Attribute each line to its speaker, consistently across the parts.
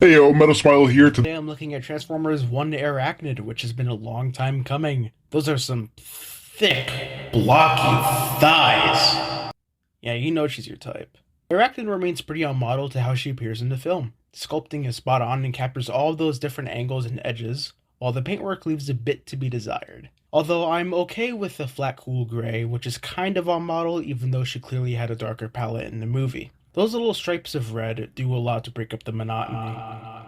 Speaker 1: Hey yo, Metal Smile here.
Speaker 2: Today I'm looking at Transformers 1 Airachnid, which has been a long time coming. Those are some thick, blocky thighs. Yeah, you know she's your type. Airachnid remains pretty on model to how she appears in the film. Sculpting is spot on and captures all of those different angles and edges, while the paintwork leaves a bit to be desired. Although I'm okay with the flat cool gray, which is kind of on model even though she clearly had a darker palette in the movie. Those little stripes of red do a lot to break up the monotony.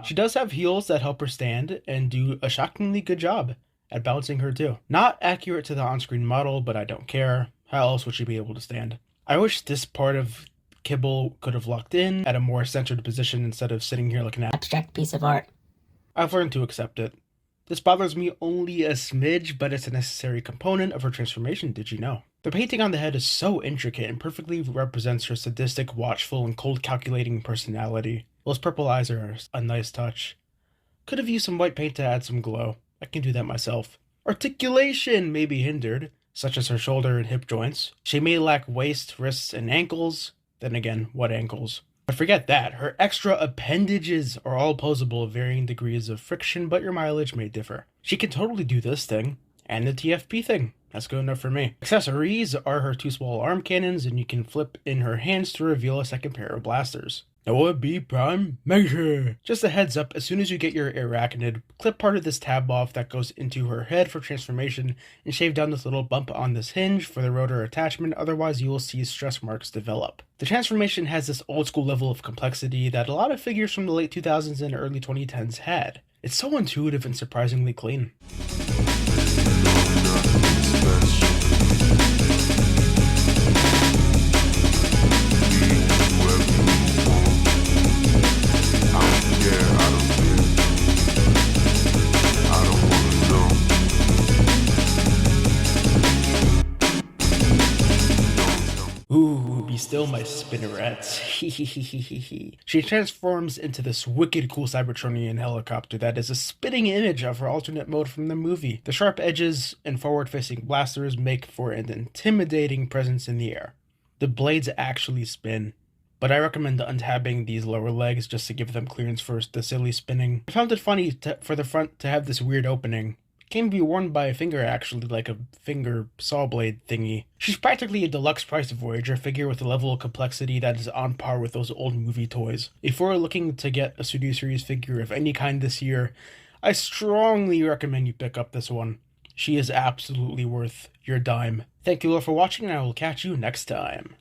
Speaker 2: She does have heels that help her stand and do a shockingly good job at balancing her too. Not accurate to the on-screen model, but I don't care. How else would she be able to stand? I wish this part of Kibble could have locked in at a more centered position instead of sitting here like an
Speaker 3: abstract piece of art.
Speaker 2: I've learned to accept it. This bothers me only a smidge, but it's a necessary component of her transformation, did you know? The painting on the head is so intricate and perfectly represents her sadistic, watchful, and cold calculating personality. Those purple eyes are a nice touch. Could have used some white paint to add some glow. I can do that myself. Articulation may be hindered, such as her shoulder and hip joints. She may lack waist, wrists, and ankles. Then again, what ankles? But forget that, her extra appendages are all posable of varying degrees of friction, but your mileage may differ. She can totally do this thing, and the TFP thing. That's good enough for me. Accessories are her two small arm cannons, and you can flip in her hands to reveal a second pair of blasters. Ooohh Prime measure! Just a heads up, as soon as you get your Airachnid, clip part of this tab off that goes into her head for transformation, and shave down this little bump on this hinge for the rotor attachment, otherwise you will see stress marks develop. The transformation has this old school level of complexity that a lot of figures from the late 2000s and early 2010s had. It's so intuitive and surprisingly clean. Ooh, be still my spinnerets. She transforms into this wicked cool Cybertronian helicopter that is a spitting image of her alternate mode from the movie. The sharp edges and forward-facing blasters make for an intimidating presence in the air. The blades actually spin, but I recommend untabbing these lower legs just to give them clearance for the silly spinning. I found it funny for the front to have this weird opening. Can be worn by a finger actually, like a finger saw blade thingy. She's practically a deluxe price Voyager figure with a level of complexity that is on par with those old movie toys. If you're looking to get a Studio Series figure of any kind this year, I strongly recommend you pick up this one. She is absolutely worth your dime. Thank you all for watching, and I will catch you next time.